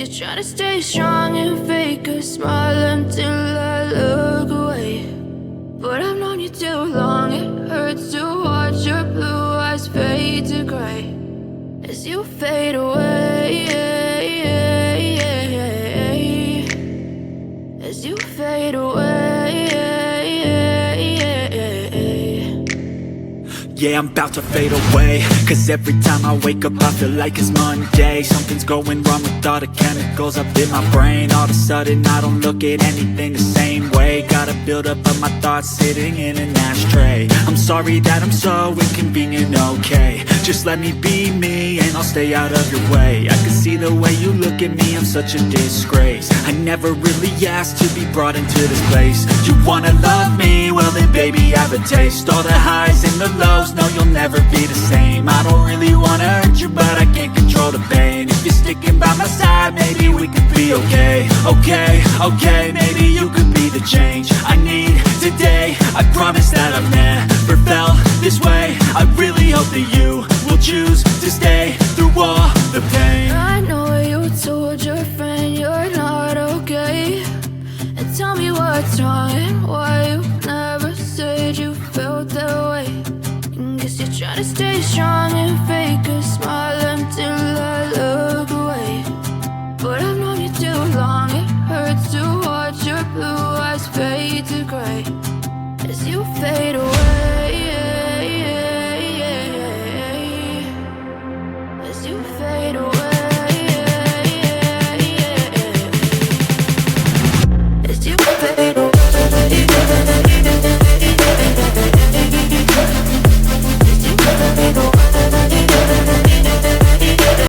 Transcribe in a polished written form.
try to stay strong and fake a smile until I look away. But I've known you too long, it hurts to watch your blue eyes fade to gray as you fade away, as you fade away. Yeah, I'm about to fade away, cause every time I wake up I feel like it's Monday. Something's going wrong with all the chemicals up in my brain. All of a sudden I don't look at anything the same way. Got a buildup of my thoughts sitting in an ashtray. I'm sorry that I'm so inconvenient, okay. Just let me be me and I'll stay out of your way. I can see the way you look at me, I'm such a disgrace. I never really asked to be brought into this place. You wanna love me? Well then baby have a taste. All the highs and the lows, no you'll never be the same. I don't really wanna hurt you but I can't control the pain. If you're sticking by my side maybe we could be okay. Okay, maybe you could be the change I need today. I promise that I've never felt this way. I really hope that you will choose to stay through all the pain. I know you told your friend you're not okay, and tell me what's wrong and why you never said you felt that way. Guess you're trying to stay strong and fake a smile until I look away. But I've known you too long, it hurts to watch your blue eyes fade to gray as you fade away, as you fade away.